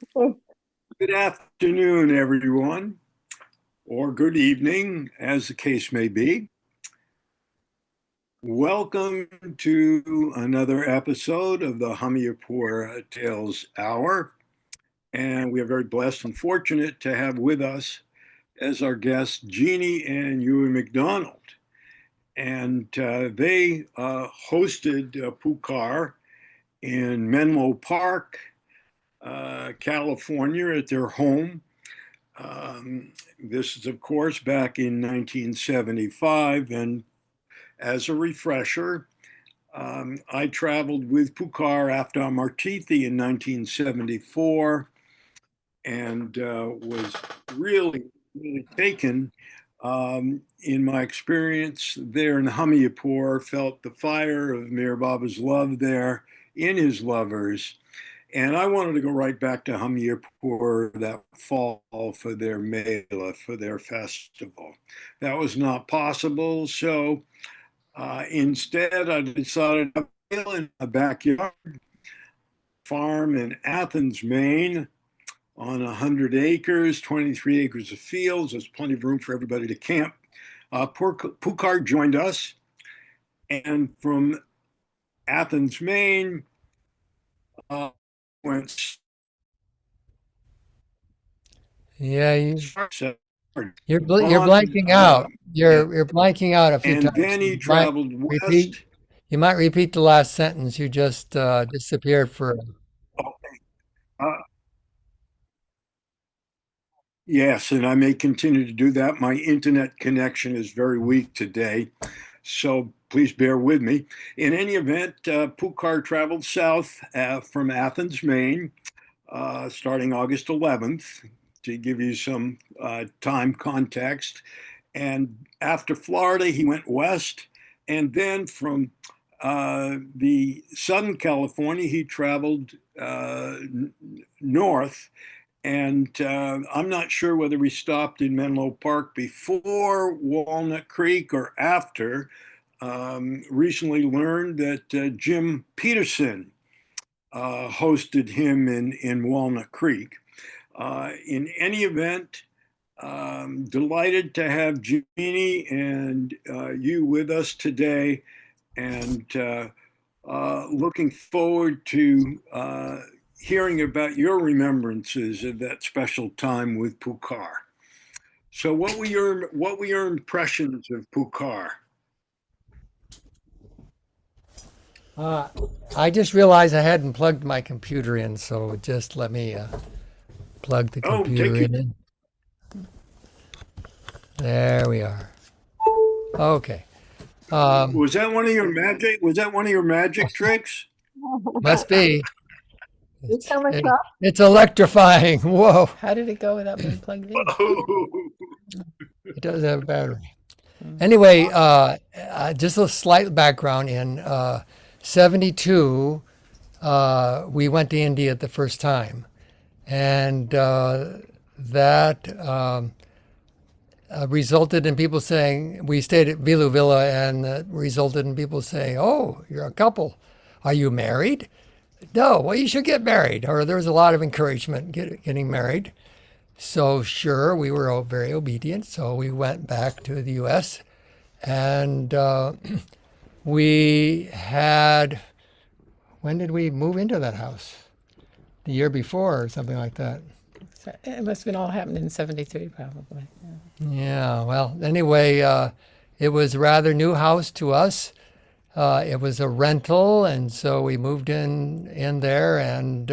Good afternoon, everyone, or good evening, as the case may be. Welcome to another episode of the Hamirpur Tales Hour. And we are very blessed and fortunate to have with us as our guests Jeanie and Hughie MacDonald. And they hosted Pukar in Menlo Park, California, at their home. This is, of course, back in 1975. And as a refresher, I traveled with Pukar after Martithi in 1974 and was really, really taken in my experience there in Hamirpur, felt the fire of Mir Baba's love there in his lovers. And I wanted to go right back to Hamirpur that fall for their Mela, for their festival. That was not possible. So instead, I decided to Mela in a backyard farm in Athens, Maine, on 100 acres, 23 acres of fields. There's plenty of room for everybody to camp. Pukar joined us. And from Athens, Maine, went Yeah, you're on, blanking out. You're blanking out a few and times. then he You might traveled repeat. west. You might repeat the last sentence. You just disappeared for. Uh, yes, and I may continue to do that. My internet connection is very weak today, so please bear with me. In any event, Pukar traveled south from Athens, Maine, starting August 11th, to give you some time context. And after Florida, he went west. And then from the Southern California, he traveled north. And I'm not sure whether we stopped in Menlo Park before Walnut Creek or after. Recently learned that Jim Peterson hosted him in Walnut Creek. In any event, delighted to have Jeanie and you with us today, and looking forward to hearing about your remembrances of that special time with Pukar. So, what were your impressions of Pukar? Uh, I just realized I hadn't plugged my computer in, so just let me plug the Oh, computer in. There we are. Okay. was that one of your magic? Was that one of your magic tricks? Must be. You It's, come it, across. it's electrifying. Whoa. How did it go without being plugged in? It does have a battery. Anyway, just a slight background. In 72, we went to India the first time. And that resulted in people saying, we stayed at Vilu Villa, and resulted in people saying, oh, you're a couple. Are you married? No, well, you should get married. Or there was a lot of encouragement getting married. So, sure, we were very obedient. So, we went back to the US, and we had, when did we move into that house? The year before or something like that. So it must have been all happened in 73, probably. Yeah. Yeah, well, anyway, it was a rather new house to us. It was a rental, and so we moved in there and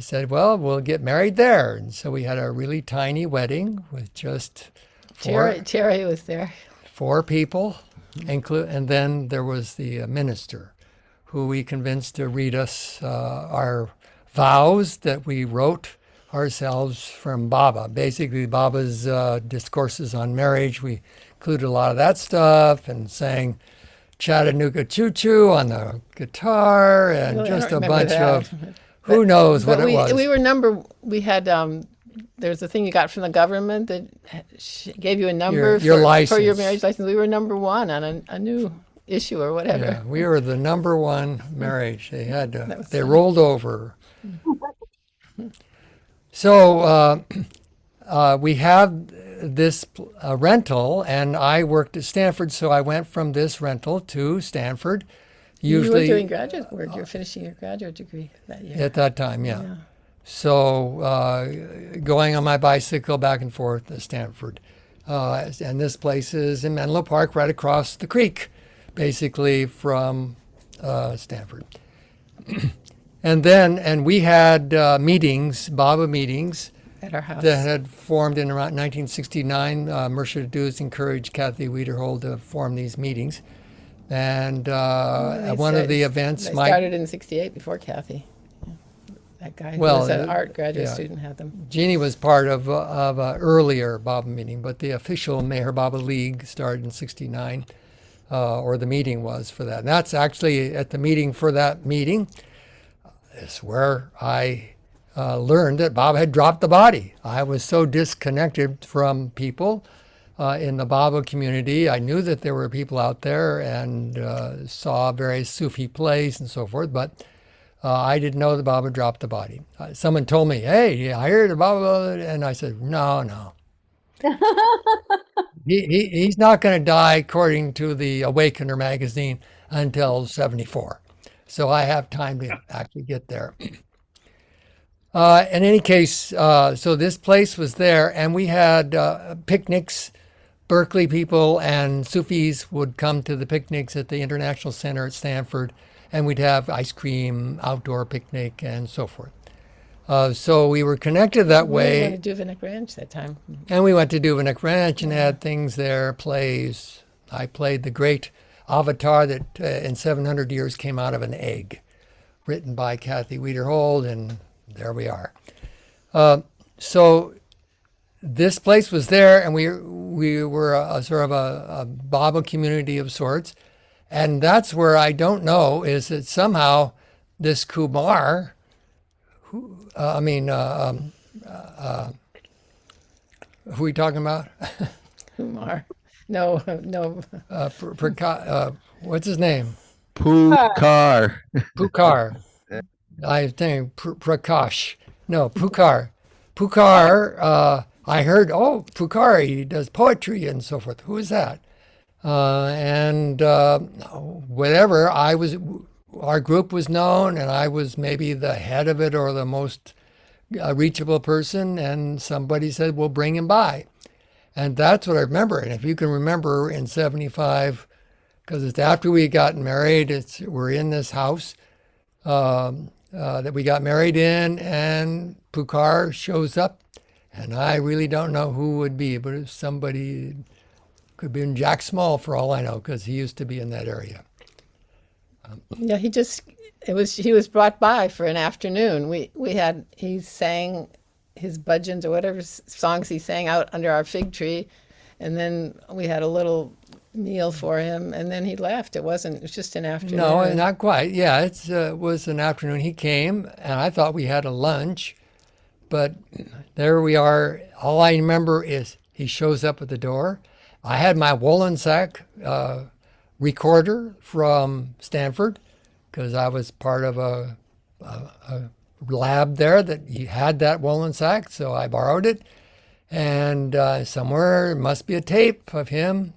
said, well, we'll get married there. And so we had a really tiny wedding with just Jerry was there. four people, and then there was the minister, who we convinced to read us our vows that we wrote ourselves from Baba. Basically, Baba's discourses on marriage. We included a lot of that stuff and sang Chattanooga Choo Choo on the guitar, and Really, I just don't a remember bunch that. of who knows what But it was. we were we had, there's a thing you got from the government that gave you a number Your for your license. marriage license. We were number one on a new issue or whatever. Yeah, we were the number one marriage. They had That was they funny. rolled over. So we have this rental, and I worked at Stanford, so I went from this rental to Stanford. You were Usually doing graduate work. You were finishing your graduate degree that year. at that time, yeah. Yeah. So going on my bicycle back and forth to Stanford. And this place is in Menlo Park, right across the creek, basically from Stanford. And we had meetings, Baba meetings, At our house. that had formed in around 1969. Mercer Dews encouraged Kathy Wiederhold to form these meetings. And at one of the events, They Mike. started in '68 before Kathy. Yeah. That guy who Well, was an art graduate yeah. student had them. Jeannie was part of an earlier Baba meeting, but the official Meher Baba League started in '69, or the meeting was for that. And that's actually at the meeting for that meeting is where I learned that Baba had dropped the body. I was so disconnected from people in the Baba community. I knew that there were people out there and saw various Sufi plays and so forth, but I didn't know that Baba dropped the body. Someone told me, "Hey, I heard Baba," and I said, "No. He's not going to die, according to the Awakener magazine, until 74. So I have time to actually get there." In any case, so this place was there, and we had picnics. Berkeley people and Sufis would come to the picnics at the International Center at Stanford, and we'd have ice cream, outdoor picnic, and so forth. So we were connected that We way. went to Duvenick Ranch that time. And we went to Duvenick Ranch and had things there, plays. I played the great Avatar that in 700 years came out of an egg, written by Kathy Wiederhold, and there we are. So this place was there, and we were a sort of a Baba community of sorts. And that's where I don't know is that somehow this Kumar, who are we talking about? Kumar. No. What's his name? Pukar. Pukar. I think Prakash. No, Pukar. Pukar. I heard, oh, Pukar, he does poetry and so forth. Who is that? Whatever. Our group was known, and I was maybe the head of it or the most reachable person. And somebody said, "We'll bring him by," and that's what I remember. And if you can remember, in '75, because it's after we got married, we're in this house that we got married in, and Pukar shows up, and I really don't know who would be, but it's somebody. Could be in Jack Small for all I know, because he used to be in that area. Yeah, he was brought by for an afternoon. He sang his bhajans or whatever songs he sang out under our fig tree, and then we had a little meal for him, and then he left. It was just an afternoon. No, not quite. Yeah, it was an afternoon. He came, and I thought we had a lunch, but there we are. All I remember is he shows up at the door. I had my Wollensack recorder from Stanford, because I was part of a lab there that he had that Wollensack, so I borrowed it. And somewhere must be a tape of him.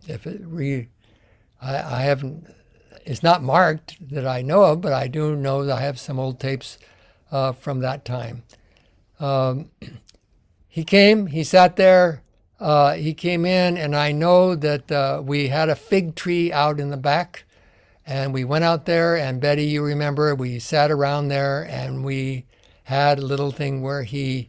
I haven't. It's not marked that I know of, but I do know that I have some old tapes from that time. He came. He sat there. He came in, and I know that we had a fig tree out in the back, and we went out there, and Betty, you remember, we sat around there, and we had a little thing where do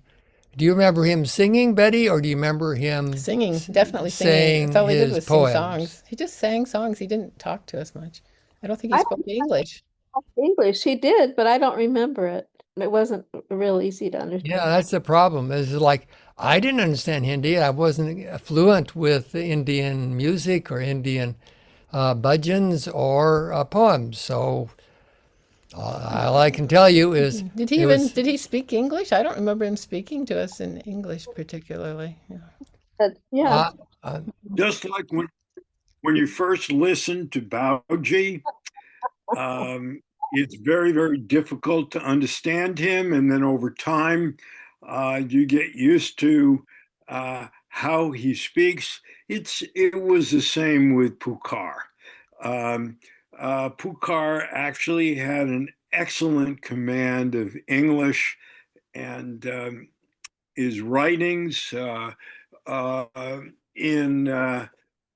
you remember him singing, Betty, or do you remember him singing? Definitely singing. That's all he did was sing songs. He just sang songs. He didn't talk to us much. I don't think he spoke English. English, he did, but I don't remember it. It wasn't real easy to understand. Yeah, that's the problem. It's like I didn't understand Hindi. I wasn't fluent with Indian music or Indian bhajans or poems. So all I can tell you is, did he speak English? I don't remember him speaking to us in English particularly. Yeah. Just like when you first listened to Bauji, it's very, very difficult to understand him. And then over time, you get used to how he speaks. It was the same with Pukar. Um, Pukar actually had an excellent command of English, and his writings uh, in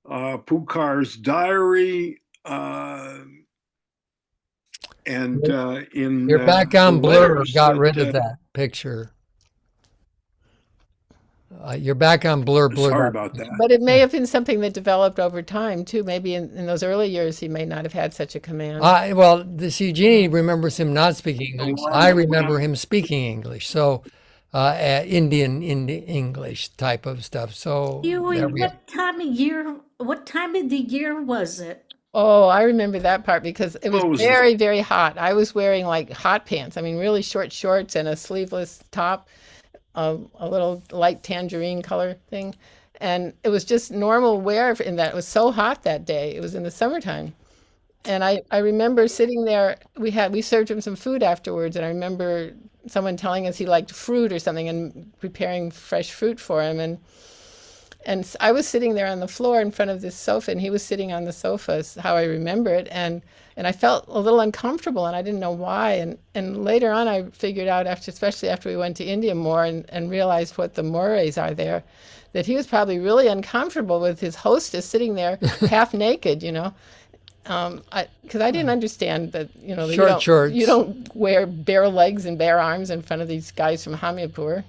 Pukar's diary and in Your back the on blur letters got that rid of that picture. Your back on blur blurred sorry out. about that. But it may have been something that developed over time too. Maybe in those early years he may not have had such a command. Well, Jeannie remembers him not speaking English. I remember him speaking English. So, Indian English type of stuff. So Huey, there we go. what time of the year was it? Oh, I remember that part because it was Oh, it was- very, very hot. I was wearing like hot pants. I mean, really short shorts and a sleeveless top, a little light tangerine color thing. And it was just normal wear in that. It was so hot that day. It was in the summertime. And I remember sitting there, we served him some food afterwards, and I remember someone telling us he liked fruit or something and preparing fresh fruit for him. And I was sitting there on the floor in front of this sofa, and he was sitting on the sofa, is how I remember it. And I felt a little uncomfortable, and I didn't know why. And later on, I figured out, especially after we went to India more and realized what the mores are there, that he was probably really uncomfortable with his hostess sitting there half naked, because I didn't understand that, that Short shorts. you don't wear bare legs and bare arms in front of these guys from Hamirpur,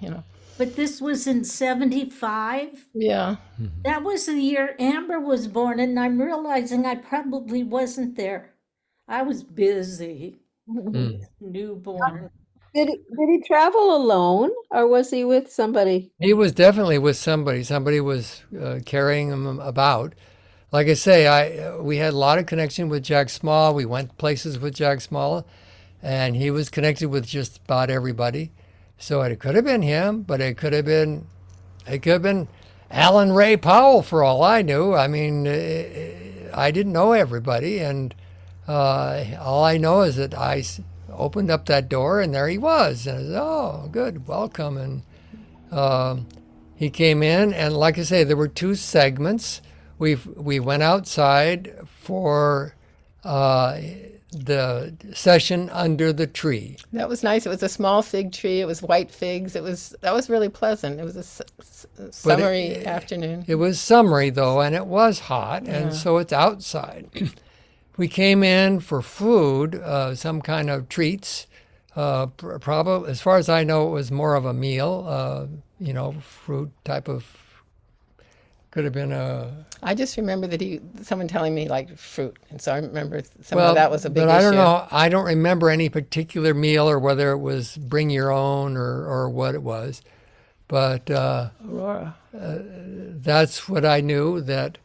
But this was in 75? Yeah. That was the year Amber was born, and I'm realizing I probably wasn't there. I was busy. Newborn. Did he travel alone or was he with somebody? He was definitely with somebody. Somebody was carrying him about. Like I say, we had a lot of connection with Jack Small. We went places with Jack Small, and he was connected with just about everybody. So it could have been him, but it could have been Alan Ray Powell for all I knew. I mean, I didn't know everybody, and all I know is that I opened up that door, and there he was. And I said, "Oh, good, welcome." And he came in, and like I say, there were two segments. We went outside for the session under the tree. That was nice. It was a small fig tree. It was white figs. That was really pleasant. It was a summery afternoon. It was summery though, and it was hot, and so it's outside. We came in for food, some kind of treats. Probably, as far as I know, it was more of a meal. Fruit type of. Could have been a. I just remember that someone telling me like fruit, and so I remember somehow that was a big but I don't issue. know. I don't remember any particular meal or whether it was bring your own or what it was, but Aurora. that's what I knew that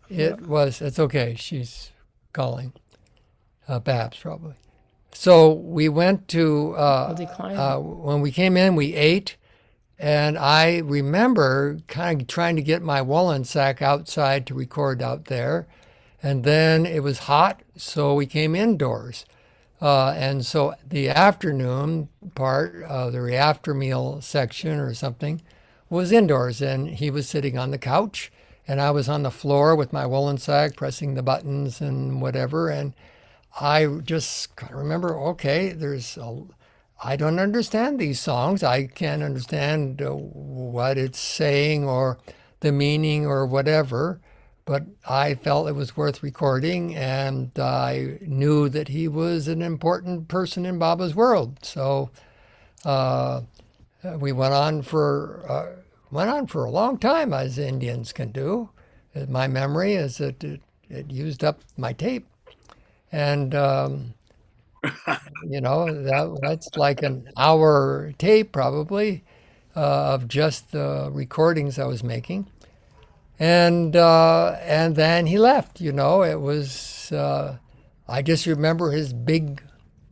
it was. It's okay. She's calling. Babs probably. So we went to when we came in, we ate. And I remember kind of trying to get my woolen sack outside to record out there. And then it was hot, so we came indoors. And so the afternoon part, the after meal section or something, was indoors. And he was sitting on the couch, and I was on the floor with my woolen sack, pressing the buttons and whatever. And I just remember, okay, I don't understand these songs. I can't understand what it's saying or the meaning or whatever, but I felt it was worth recording, and I knew that he was an important person in Baba's world. So we went on for a long time, as Indians can do. My memory is that it used up my tape, and that's like an hour tape probably of just the recordings I was making, and then he left. It was I just remember his big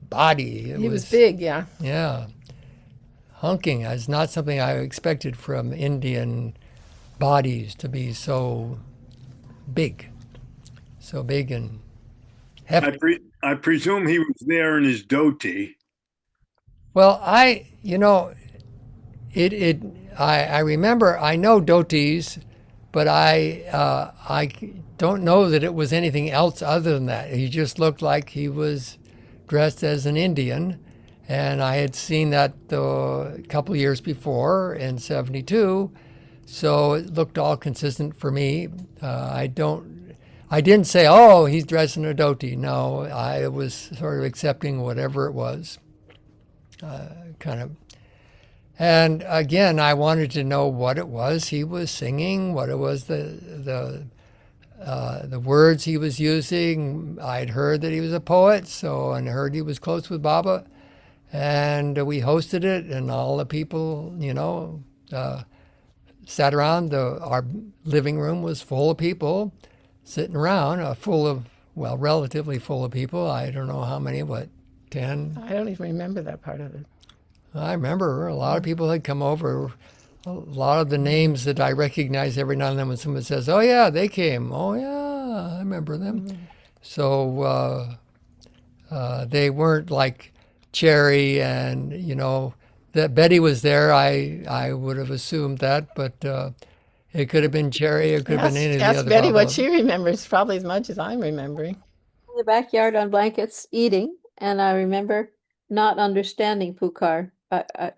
body. He was big, yeah. Yeah, hunking is not something I expected from Indian bodies to be so big and hefty. I presume he was there in his dhoti. Well, it I remember, I know dhotis, but I don't know that it was anything else other than that. He just looked like he was dressed as an Indian, and I had seen that a couple years before in '72, so it looked all consistent for me. I didn't say, oh, he's dressed in a dhoti. No, I was sort of accepting whatever it was, kind of. And again, I wanted to know what it was he was singing, what it was the words he was using. I'd heard that he was a poet, so and heard he was close with Baba, and we hosted it, and all the people, sat around. Our living room was full of people sitting around, relatively full of people. I don't know how many, what, 10? I don't even remember that part of it. I remember a lot of people had come over. A lot of the names that I recognize every now and then when someone says, oh, yeah, they came. Oh, yeah, I remember them. So they weren't like Cherry and, that Betty was there. I would have assumed that, but it could have been Cherry. It could have been any of the Ask other Betty what Baba. she remembers, probably as much as I'm remembering. In the backyard on blankets eating, and I remember not understanding Pukar. I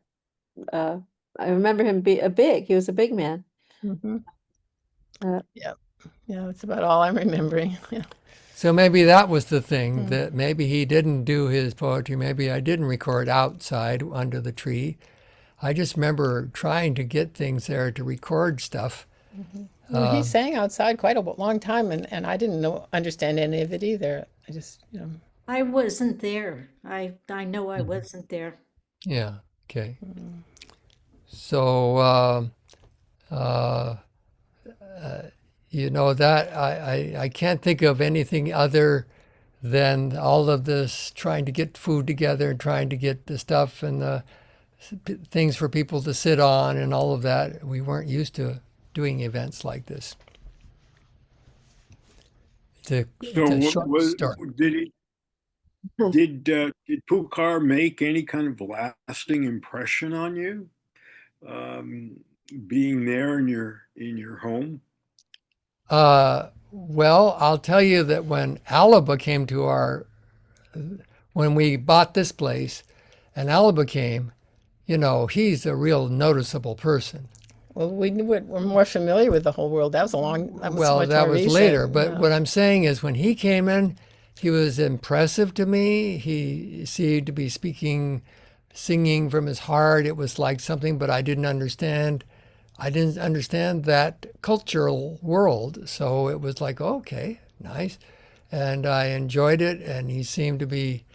remember him he was a big man. Mm-hmm. Uh, Yeah, that's about all I'm remembering. Yeah. So maybe that was the thing, that maybe he didn't do his poetry. Maybe I didn't record outside under the tree. I just remember trying to get things there to record stuff. Well, he sang outside quite a long time, and I didn't understand any of it either. I just, I wasn't there. I know I wasn't there. Yeah, okay. So, that I can't think of anything other than all of this trying to get food together and trying to get the stuff and the things for people to sit on and all of that. We weren't used to doing events like this. So Story. did Pukar make any kind of lasting impression on you, being there in your home? Well, I'll tell you that when Alaba came to when we bought this place, and Alaba came, he's a real noticeable person. well, we're more familiar with the whole world. That was much That more was recent. later. But what I'm saying is, when he came in, he was impressive to me. He seemed to be singing from his heart. It was like something, but I didn't understand. I didn't understand that cultural world. So it was like, okay, nice. And I enjoyed it. And he seemed to be,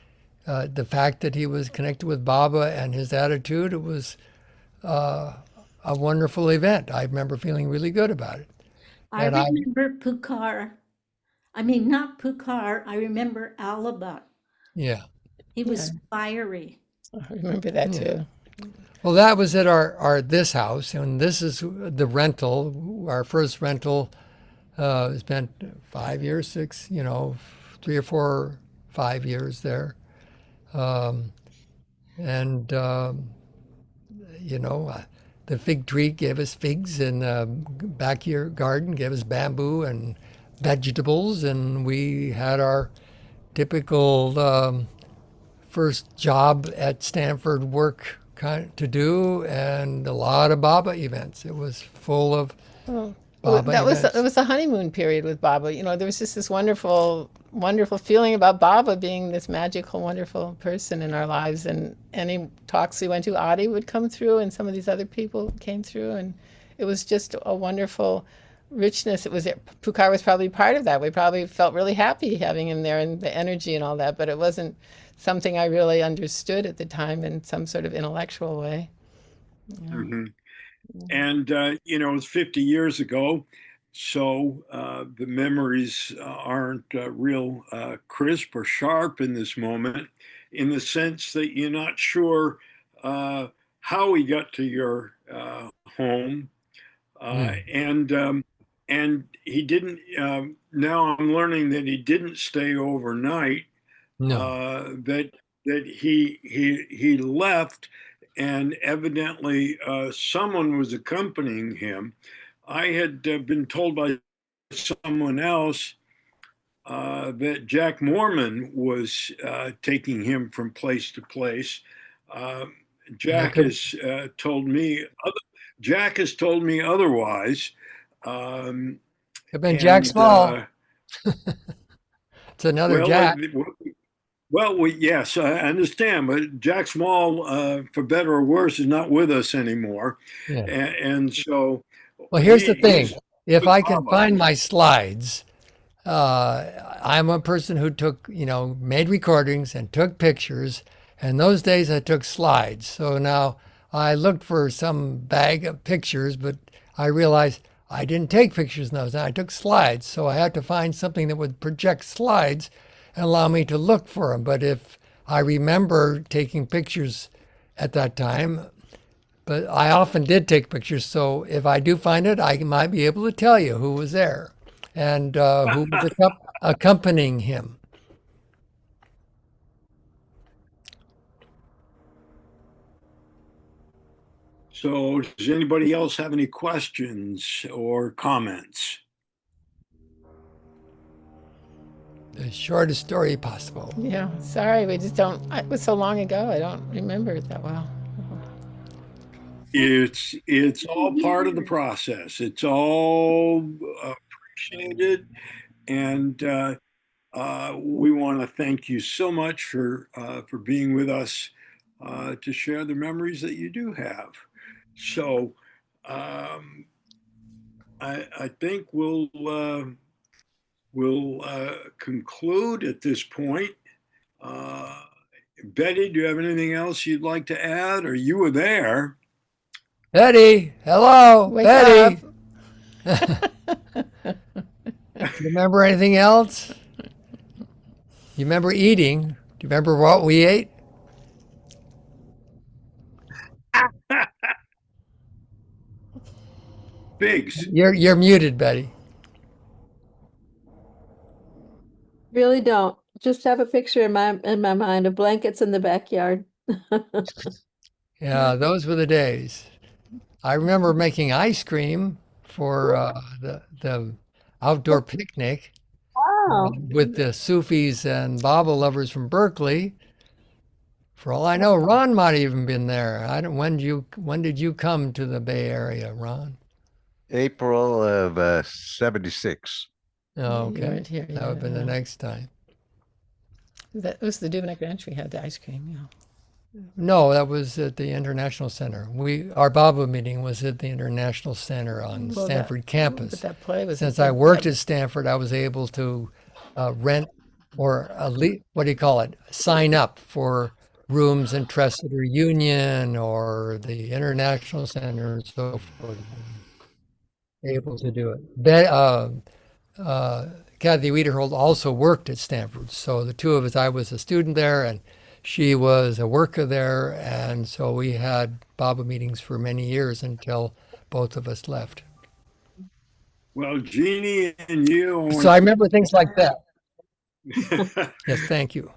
the fact that he was connected with Baba and his attitude, it was a wonderful event. I remember feeling really good about it. I And remember Pukar. I mean, not Pukar. I remember Alaba. yeah. He was fiery. I remember that too. Well, that was at this house, and this is the rental. Our first rental spent 5 years, 6, 3 or 4, 5 years there, and the fig tree gave us figs, and the backyard garden gave us bamboo and vegetables, and we had our typical first job at Stanford work to do, and a lot of Baba events. It was full of Baba events. It was the honeymoon period with Baba. There was just this wonderful feeling about Baba being this magical, wonderful person in our lives. And any talks we went to, Adi would come through, and some of these other people came through, and it was just a wonderful richness. Pukar was probably part of that. We probably felt really happy having him there and the energy and all that, but it wasn't something I really understood at the time in some sort of intellectual way. Mm-hmm. And it was 50 years ago, so the memories aren't real crisp or sharp in this moment, in the sense that you're not sure how he got to your home, and he didn't. Now I'm learning that he didn't stay overnight. No. that he left, and evidently someone was accompanying him. I had been told by someone else that Jack Mormon was taking him from place to place. Uh, Jack could- has told me. Jack has told me otherwise. Um, Could have been Jack and Small. It's another well, Jack. yes, I understand, but Jack Small, for better or worse, is not with us anymore, Yeah. and so. Well, here's the thing. he's If with I can Baba. find my slides, I'm a person who took, made recordings and took pictures. And those days I took slides. So now I looked for some bag of pictures, but I realized I didn't take pictures in those. I took slides. So I had to find something that would project slides and allow me to look for them. But if I remember taking pictures at that time, but I often did take pictures. So if I do find it, I might be able to tell you who was there and who was accompanying him. So, does anybody else have any questions or comments? The shortest story possible. Yeah, sorry, we just don't. It was so long ago, I don't remember it that well. It's all part of the process. It's all appreciated, and we want to thank you so much for being with us to share the memories that you do have. So, I think we'll conclude at this point. Betty, do you have anything else you'd like to add? Or you were there? Betty, hello, Wake Betty. Do you remember anything else? You remember eating? Do you remember what we ate? Figs. You're muted, Betty. Really don't. Just have a picture in my mind of blankets in the backyard. Yeah, those were the days. I remember making ice cream for the outdoor picnic Wow. with the Sufis and Baba lovers from Berkeley. For all I know, Ron might have even been there. I don't. When did you come to the Bay Area, Ron? April of 76. Oh, You okay. weren't here That yet, would have been the no. next time. That was the Dubnik Ranch. We had the ice cream. Yeah. No, that was at the International Center. Our Baba meeting was at the International Center on Well, Stanford But campus. that play was. Since I worked at Stanford, I was able to rent or what do you call it? Sign up for rooms in Tressiter Union or the International Center and so forth. Able to do it. Kathy Wiederhold also worked at Stanford. So the two of us, I was a student there and she was a worker there. And so we had Baba meetings for many years until both of us left. Well, Jeanie and you. So I remember things like that. Yes, thank you.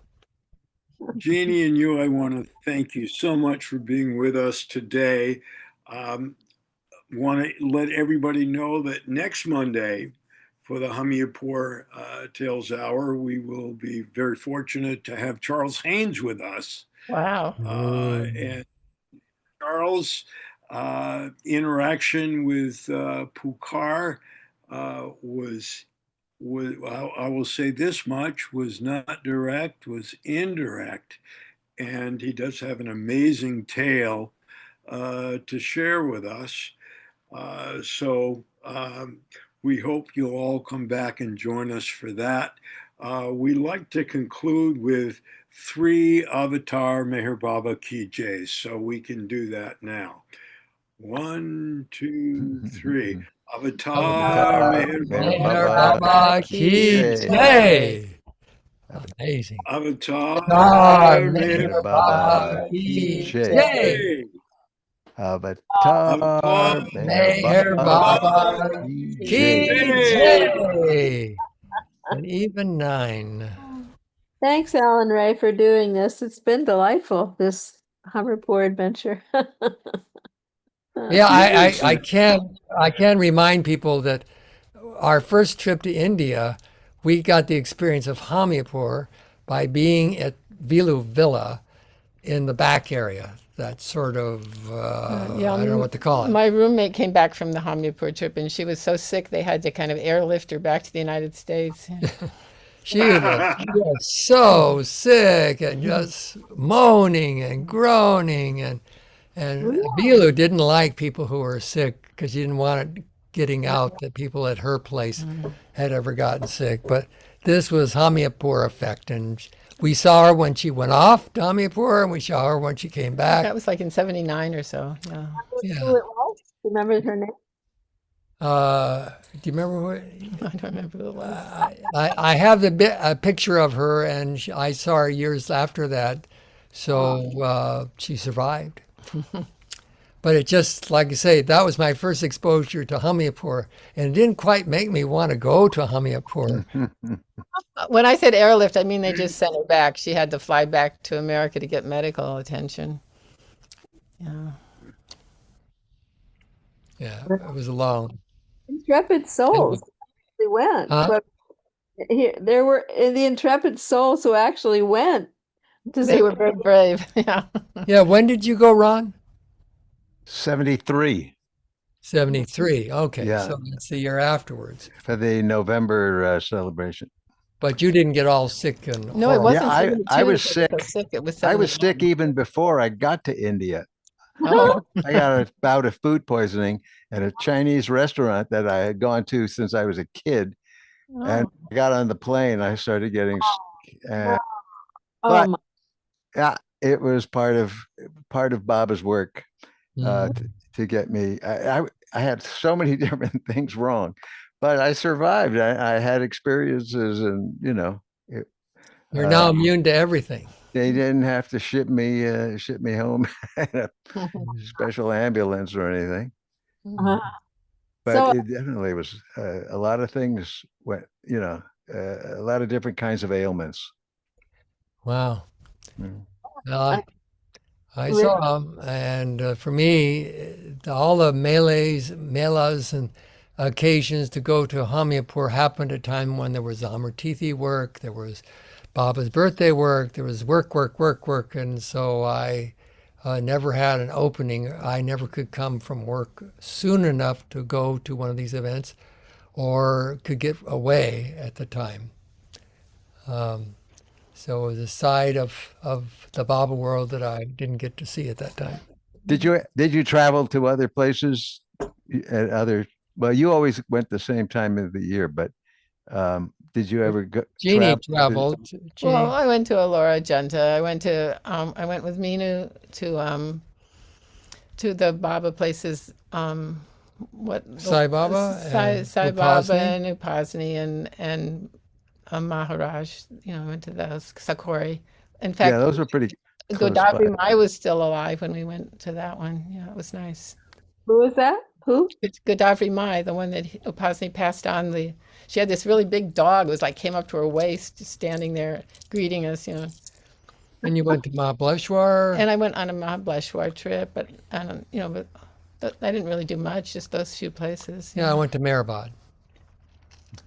Jeanie and you, I want to thank you so much for being with us today. Want to let everybody know that next Monday for the Hamirpur Tales Hour, we will be very fortunate to have Charles Haynes with us. Wow. And Charles' interaction with Pukar was, I will say this much, was not direct, was indirect. And he does have an amazing tale to share with us. So we hope you'll all come back and join us for that. We like to conclude with 3 Avatar Meher Baba Ki Jays, so we can do that now. 1, 2, 3. Avatar Meher Meher Baba. Baba Ki Jai. Amazing. Avatar Meher Meher Baba Baba Ki Ki Jai. Jai. Avatar Meher Baba Ki Jai. Jai. And even 9. Thanks, Alan Ray, for doing this. It's been delightful, this Hamirpur adventure. Yeah, Yes, I can remind people that our first trip to India, we got the experience of Hamirpur by being at Vilu Villa in the back area. That sort of Yeah, I don't know what to call it. my roommate came back from the Hamirpur trip, and she was so sick they had to kind of airlift her back to the United States. She was so sick and just moaning and groaning and Vilu didn't like people who were sick because she didn't want it getting out that people at her place had ever gotten sick. But this was Hamirpur effect, and we saw her when she went off to Hamirpur, and we saw her when she came back. That was like in '79 or so. Yeah. Yeah. Who it was? Remember her name? Do you remember what? I don't remember who it was. I have a picture of her, and I saw her years after that. So she survived. But it just, like I say, that was my first exposure to Hamirpur, and it didn't quite make me want to go to Hamirpur. When I said airlift, I mean they just sent her back. She had to fly back to America to get medical attention. Yeah. Yeah, it was long. Intrepid Souls actually went. Huh? But there were the Intrepid Souls who actually went. They were very brave. Yeah. Yeah, when did you go, Ron? 73 73. Okay, Yeah. so that's the year afterwards. for the November celebration. But you didn't get all sick and No, it horrible. wasn't. Yeah, I 72 was that sick. got sick. It was I was 71. sick even before I got to India. Oh. I got a bout of food poisoning at a Chinese restaurant that I had gone to since I was a kid. And I got on the plane, I started getting sick. Oh But my, yeah, it was part of Baba's work Mhm. to get me. I had so many different things wrong, but I survived. I had experiences, and You're now immune to everything. they didn't have to ship me home in a special ambulance or anything. uh, But So- it definitely was a lot of things went, a lot of different kinds of ailments. Wow. Mm. Well, I saw them, and for me, all the melas, and occasions to go to Hamirpur happened at a time when there was Amartithi work, there was Baba's birthday work, there was work, and so I never had an opening. I never could come from work soon enough to go to one of these events, or could get away at the time. So it was a side of the Baba world that I didn't get to see at that time. Did you travel to other places at other? Well, you always went the same time of the year, but did you ever go? Jeannie travel to- traveled. Jeannie, Well, I went to Alora Junta. I went with Minu to the Baba places. Sai Baba and Sai Baba Upasni? and Upasni and Maharaj. I went to those Sakori. In fact, Yeah, those were pretty close Godavari by. Mai was still alive when we went to that one. Yeah, it was nice. who was that? Who? It's Godavari Mai, the one that Upasni passed on. She had this really big dog. It was like came up to her waist, just standing there greeting us. and you went to Mahabaleshwar. And I went on a Mahabaleshwar trip, but I didn't really do much, just those few places. Yeah, I went to Mehrabad.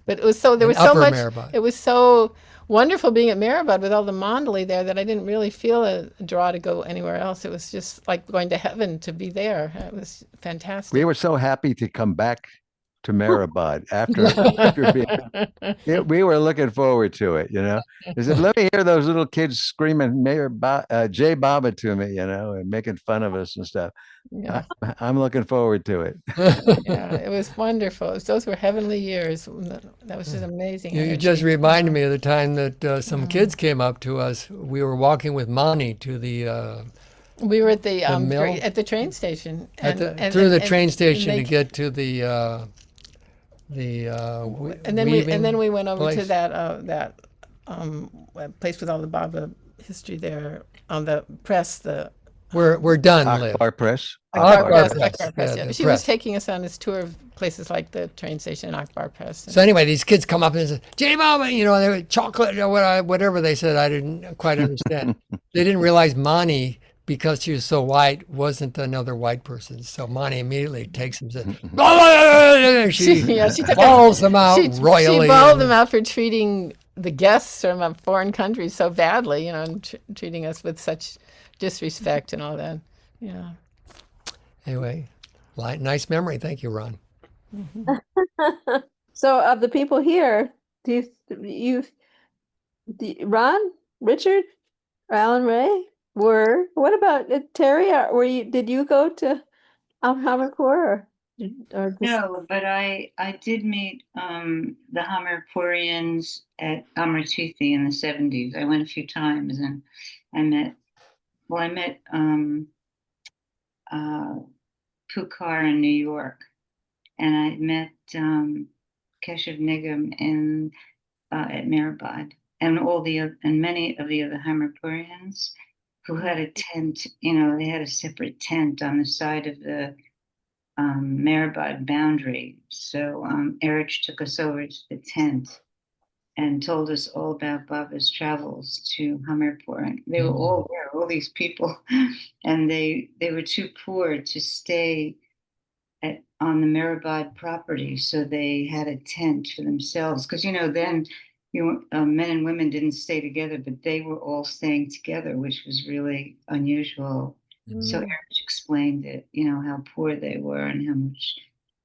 But it was so there And was so Upper much. Mehrabad. It was so wonderful being at Mehrabad with all the mandali there that I didn't really feel a draw to go anywhere else. It was just like going to heaven to be there. It was fantastic. We were so happy to come back to Mehrabad after being. We were looking forward to it. They said, "Let me hear those little kids screaming Jai Baba to me," and making fun of us and stuff. Yeah, I'm looking forward to it. yeah, it was wonderful. Those were heavenly years. That was just amazing. You energy. just reminded me of the time that some kids came up to us. We were walking with Mani to the We were at the mill? at the train station through the train station to they- get to the and then we went over to place. that place with all the Baba history there on the press, the We're done, Liv. Akbar Press. Akbar Akbar Press, Press, Akbar Press, yeah, yeah. the She was press. taking us on this tour of places like the train station, Akbar Press. So anyway, these kids come up and say, "J Mama," you know, they were chocolate or whatever they said. I didn't quite understand. They didn't realize Mani, because she was so white, wasn't another white person. So Mani immediately takes him and says, she took balls them out she royally. bawled them out for treating the guests from foreign countries so badly, you know, and treating us with such disrespect and all that. Yeah. Anyway, nice memory. Thank you, Ron. So of the people here, Ron, Richard, Alan Ray what about Terry? Did you go to Hamirpur or just, No, but I did meet the Hamirpurians at Amartithi in the 70s. I went a few times and I met Pukar in New York, and I met Keshav Nigam at Mehrabad, and many of the other Hamirpurians who had a tent. You know, they had a separate tent on the side of the Mehrabad boundary. So Eric took us over to the tent and told us all about Baba's travels to Hamirpur. And they were all there, all these people, and they were too poor to stay on the Mehrabad property, so they had a tent for themselves. Because then men and women didn't stay together, but they were all staying together, which was really unusual. So Eric explained it, how poor they were and how much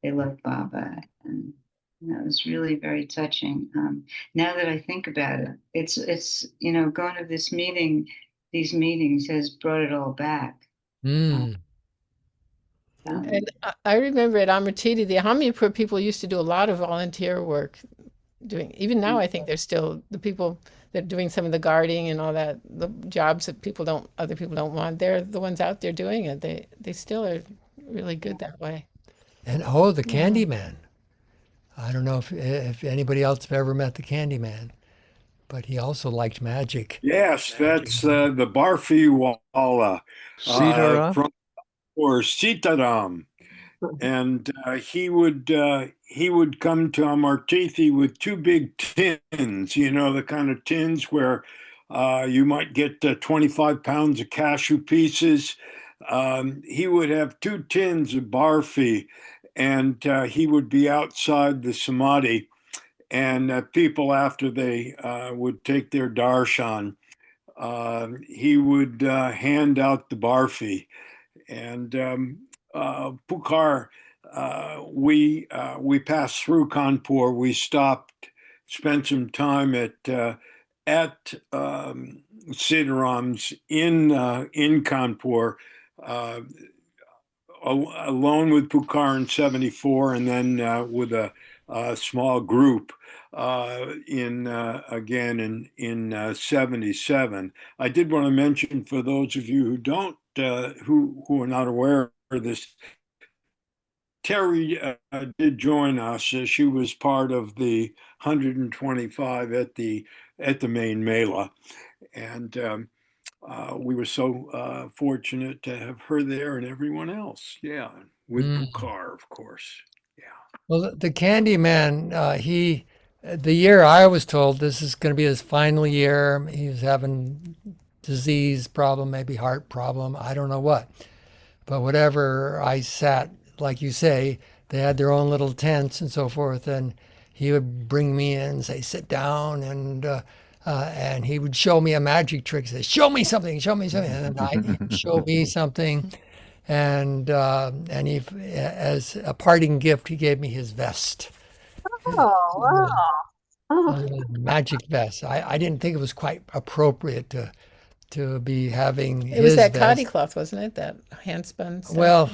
they loved Baba, and it was really very touching. Now that I think about it, it's going to these meetings has brought it all back. Mm. And I remember at Amartiti, the Hamirpur people used to do a lot of volunteer work. Even now, I think there's still the people that are doing some of the guarding and all that, the jobs that other people don't want. They're the ones out there doing it. They still are really good that way. And the Candyman. I don't know if anybody else have ever met the Candyman, but he also liked magic. Yes, that's the Barfi Wala Sitaram? from or Sitaram, and he would come to Amartithi with two big tins. The kind of tins where you might get 25 pounds of cashew pieces. He would have two tins of barfi, and he would be outside the samadhi, and people, after they would take their darshan, he would hand out the barfi. And Pukar, we passed through Kanpur. We stopped, spent some time at Sitaram's in Kanpur, alone with Pukar in '74, and then with a small group again in '77. I did want to mention, for those of you who don't who are not aware of this, Terry did join us. She was part of the 125 at the Maine Mela, and we were so fortunate to have her there and everyone else. Yeah, with Pukar, of course. Yeah. Well, the Candyman, the year I was told this is going to be his final year. He was having disease problem, maybe heart problem, I don't know what. But whatever, I sat, like you say, they had their own little tents and so forth, and he would bring me in and say, sit down, and he would show me a magic trick, say, show me something, and he'd show me something. And he, as a parting gift, he gave me his vest. wow. Magic vest. I didn't think it was quite appropriate to be having It was his that vest. khadi cloth, wasn't it? That handspun stuff. Well,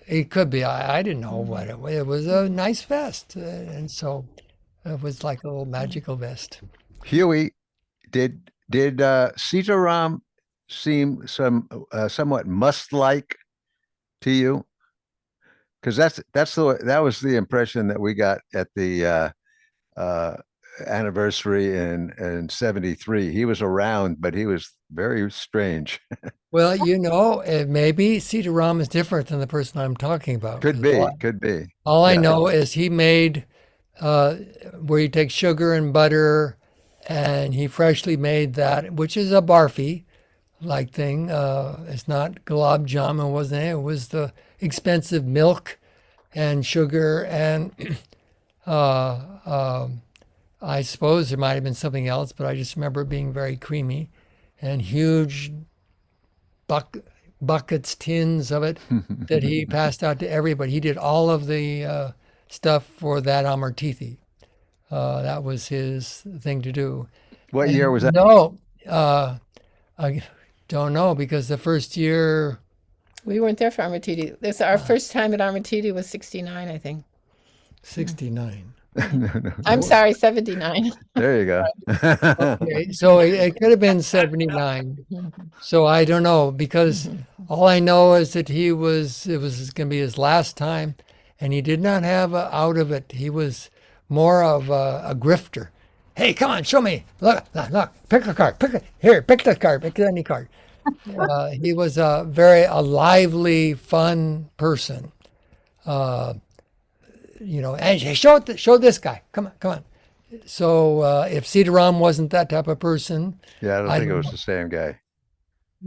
it could be. I didn't know what it was. It was a nice vest, and so it was like a little magical vest. Hughie, did Sitaram seem somewhat must-like to you? Because that was the impression that we got at the anniversary in 73. He was around, but he was very strange. Well, maybe CD-ROM is different than the person I'm talking about. Could 'Cause be, could be. all I Yeah. know is he made where you take sugar and butter, and he freshly made that, which is a barfi like thing. It's not gulab jamun, wasn't it? It was the expensive milk and sugar and I suppose there might have been something else, but I just remember it being very creamy and huge buckets, tins of it that he passed out to everybody. He did all of the stuff for that Amartithi. That was his thing to do. What year was that? No, I don't know because the first year, We weren't there for Amartiti. This our first time at Amartiti was 69, I think. 69. I'm sorry, 79. There you go. Okay, so it could have been 79. So I don't know because all I know is that it was going to be his last time, and he did not have out of it. He was more of a grifter. Hey, come on, show me. Look, pick a card. Pick the card. Pick any card. He was a lively, fun person. And hey, show this guy. Come on. So if CD-ROM wasn't that type of person, Yeah, I don't think it was the same guy.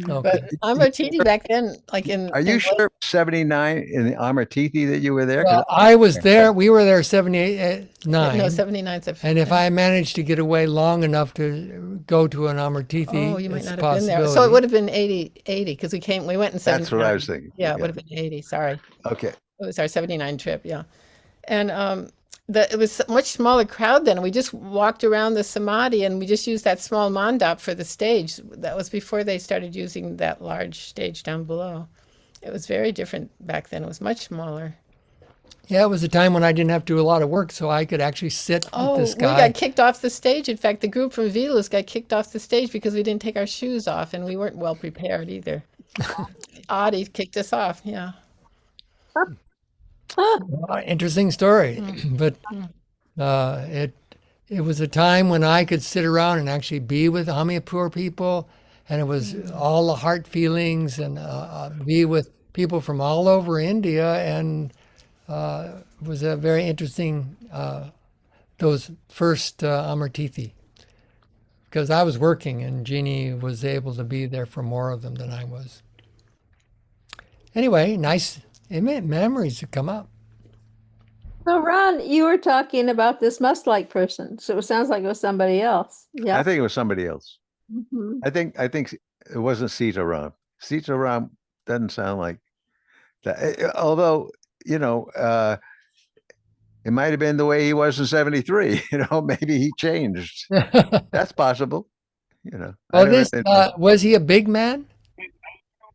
okay. But Amartiti back then, like Are you sure 79 in the Amartithi that you were there? 'Cause Well, I was there. We were there 78, 9. No, 79 's a- And if I managed to get away long enough to go to an Amartithi, Oh, you might it's a not have been there. So it possibility. would have been 80 because we went in 79. That's what I was thinking. Yeah, it would have been 80. Sorry. Okay. It was our 79 trip, yeah. And it was a much smaller crowd then. We just walked around the Samadhi and we just used that small mandap for the stage. That was before they started using that large stage down below. It was very different back then. It was much smaller. Yeah, it was a time when I didn't have to do a lot of work, so I could actually sit Oh, with this we guy. got kicked off the stage. In fact, the group from Vilus got kicked off the stage because we didn't take our shoes off and we weren't well prepared either. Audie kicked us off, yeah. Interesting story, but it was a time when I could sit around and actually be with Hamirpur people, and it was all the heart feelings and be with people from all over India, and it was a very interesting those first Amartithi because I was working and Jeannie was able to be there for more of them than I was. Anyway, nice memories have come up. So Ron, you were talking about this must-like person, so it sounds like it was somebody else. Yeah. I think it was somebody else. Mhm. I think it wasn't Sitaram. Sitaram doesn't sound like that. Although, it might have been the way he was in 73. Maybe he changed. That's possible. I Oh, don't this know. was he a big man?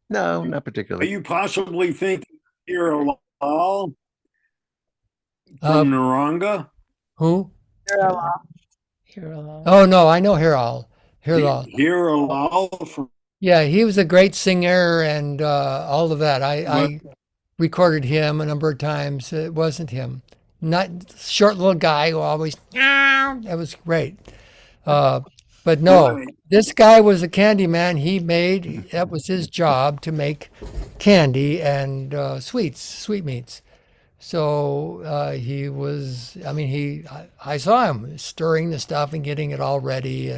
No, not Are particularly. you possibly thinking Hiral Uh, from Naranga? Who? Here alone. Oh no, I know Hiral. Hiral. Hiral from Yeah, he was a great singer and all of that. I recorded him a number of times. It wasn't him. Not short little guy who always. That was great. But no, Right. this guy was a candy man. That was his job to make candy and sweetmeats. So he was, I saw him stirring the stuff and getting it all ready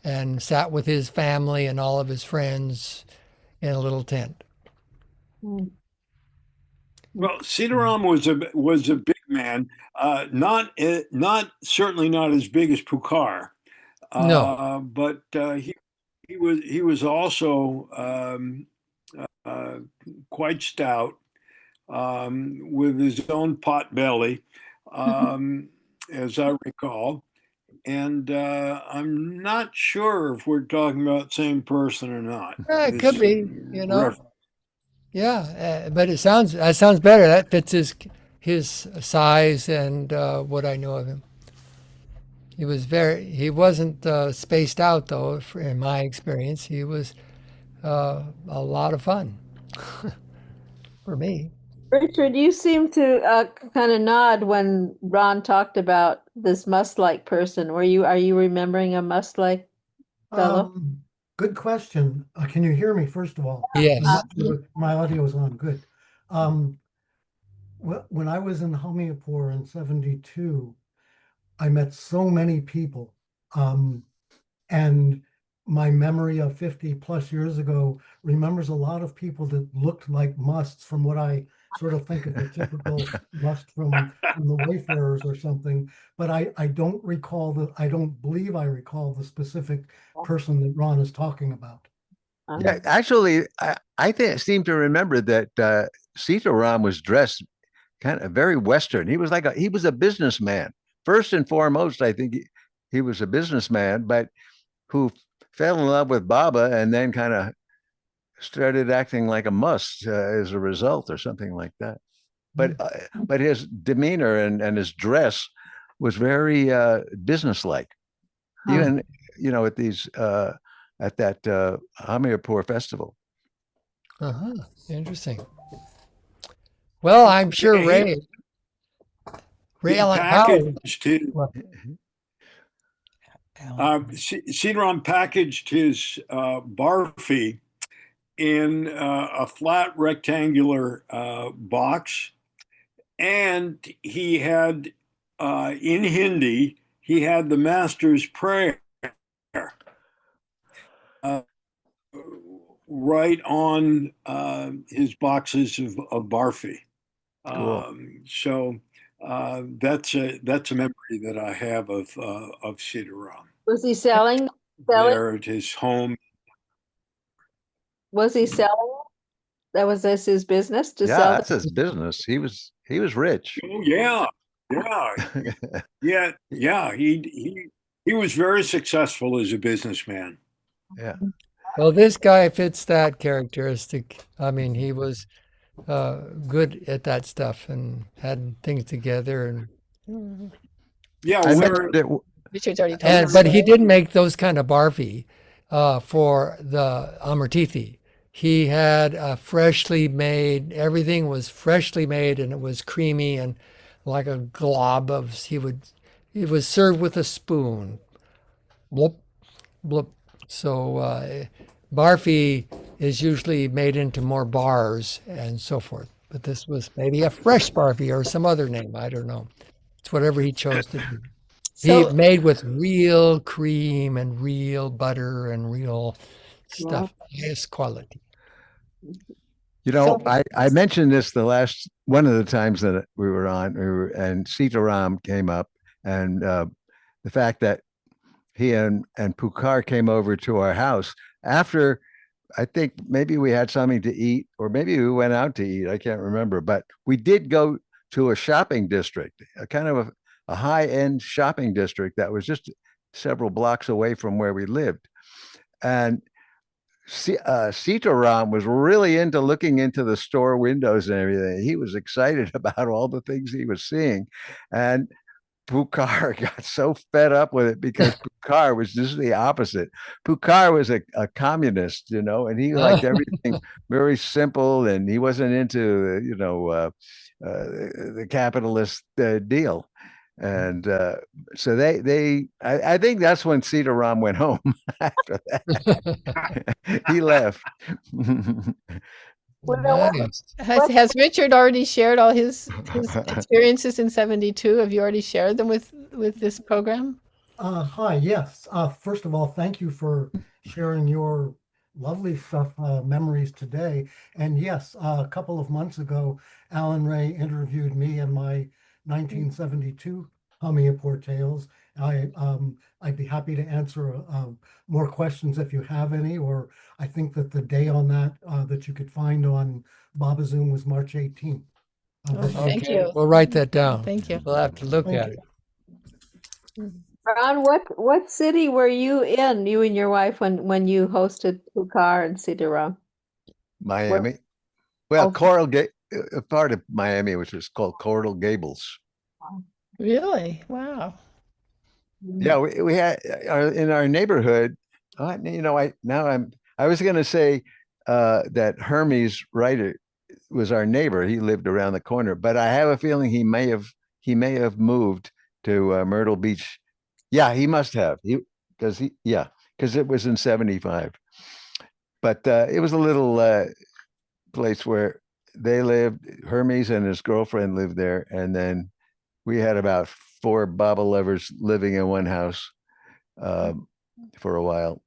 and sat with his family and all of his friends in a little tent. Well, Sitaram was a big man, not certainly not as big as Pukar, No. but he was also quite stout, with his own pot belly, as I recall. And I'm not sure if we're talking about the same person or not. It could be, Ref- Yeah, but that sounds better. That fits his size and what I know of him. He wasn't spaced out though, in my experience. He was a lot of fun for me. Richard, you seem to kind of nod when Ron talked about this musk-like person. Are you remembering a musk-like fellow? Good question. Can you hear me, first of all? Yes. I'm not sure if my audio is on. Good. When I was in Hamirpur in 72, I met so many people. And my memory of 50 plus years ago remembers a lot of people that looked like musts from what I sort of think of the typical must from the Wayfarers or something. But I don't recall I don't believe I recall the specific person that Ron is talking about. Yeah, actually, I seem to remember that Sitaram was dressed kind of very Western. He was he was a businessman. First and foremost, I think he was a businessman, but who fell in love with Baba and then kind of started acting like a must as a result or something like that. But his demeanor and his dress was very businesslike. Even at these at that Hamirpur festival. Interesting. Well, I'm sure Yeah, Ray he Allen Howard. packaged his Cedron packaged his barfy in a flat rectangular box, and he had in Hindi he had the Master's Prayer right on his boxes of barfy. Cool. So that's a memory that I have of Sitaram Was he selling? there at his home. Was he selling? That was this his business to Yeah, sell that's his business. He was rich. Oh yeah, yeah. He was very successful as a businessman. Yeah. Well, this guy fits that characteristic. I mean, he was good at that stuff and had things together. And Yeah, I we're mentioned it. Richard's already told us. but he didn't make those kind of barfy for the Amartithi. He had everything was freshly made, and it was creamy and like a glob of. It was served with a spoon. Blop, blop. So barfie is usually made into more bars and so forth. But this was maybe a fresh barfie or some other name. I don't know. It's whatever he chose to do. He So, made with real cream and real butter and real stuff, highest quality. I mentioned this the last one of the times that we were on, and Sitaram came up, and the fact that he and Pukar came over to our house after. I think maybe we had something to eat, or maybe we went out to eat. I can't remember, but we did go to a shopping district, a kind of a high-end shopping district that was just several blocks away from where we lived. And Sitaram was really into looking into the store windows and everything. He was excited about all the things he was seeing. And Pukar got so fed up with it because Pukar was just the opposite. Pukar was a communist, and he liked everything very simple, and he wasn't into, the capitalist deal. And so I think that's when Sitaram went home after that. He left. Nice. has Richard already shared all his experiences in 72? Have you already shared them with this program? Hi, yes. First of all, thank you for sharing your lovely stuff, memories today. And yes, a couple of months ago, Alan Ray interviewed me in my 1972 Hamirpur Tales. I'd be happy to answer more questions if you have any, or I think that the day on that you could find on Babazoom was March 18th. Thank you. We'll write that down. Thank you. We'll have to look Thank at you. it. Ron, what city were you in, you and your wife, when you hosted Pukar and Sitaram? Miami. Well, Oh. Coral a part of Miami, which is called Coral Gables. Really? Wow. Yeah, we had in our neighborhood. I was going to say that Hermes, right? was our neighbor. He lived around the corner, but I have a feeling he may have moved to Myrtle Beach. Yeah, he must have. Because it was in 75. But it was a little place where they lived. Hermes and his girlfriend lived there, and then we had about 4 Baba lovers living in one house for a while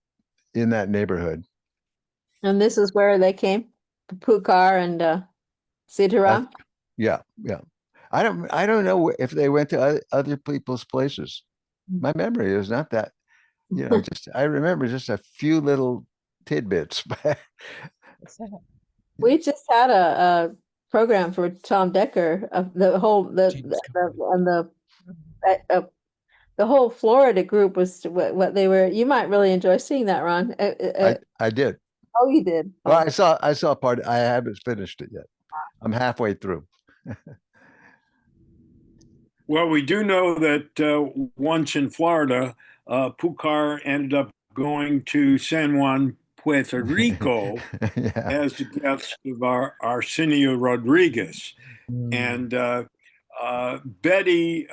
in that neighborhood. And this is where they came, Pukar and Sitaram. Yeah. I don't know if they went to other people's places. My memory is not that, just I remember just a few little tidbits. We just had a program for Tom Decker of the whole the whole Florida group was what they were. You might really enjoy seeing that, Ron. I did. Oh, you did. Well, Oh. I saw part. I haven't finished it yet. I'm halfway through. Well, we do know that once in Florida, Pukar ended up going to San Juan, Puerto Rico Yeah. as the guest of our Arsenio Rodriguez. And Betty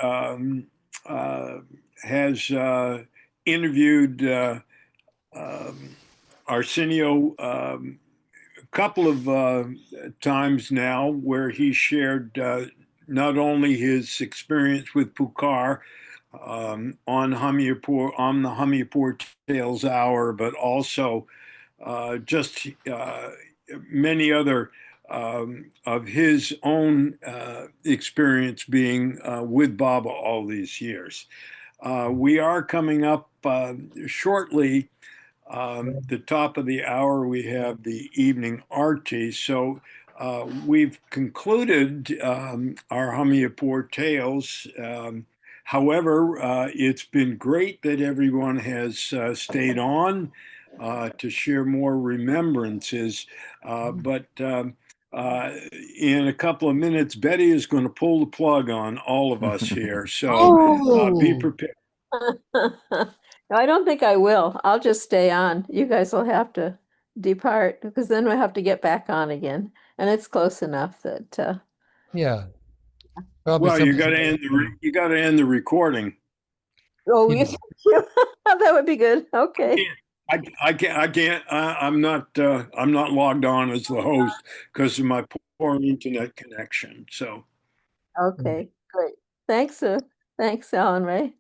has interviewed Arsenio a couple of times now where he shared not only his experience with Pukar on the Hamirpur Tales Hour, but also just many other of his own experience being with Baba all these years. We are coming up shortly. The top of the hour, we have the evening arti. So we've concluded our Hamirpur Tales. However, it's been great that everyone has stayed on to share more remembrances. But in a couple of minutes, Betty is going to pull the plug on all of us here. So be prepared. I don't think I will. I'll just stay on. You guys will have to depart because then we'll have to get back on again. And it's close enough that Yeah. Well, you got to end the recording. oh, you that would be good. Okay. I can't. I'm not logged on as the host because of my poor internet connection. So Okay, great. Thanks, Alan Ray.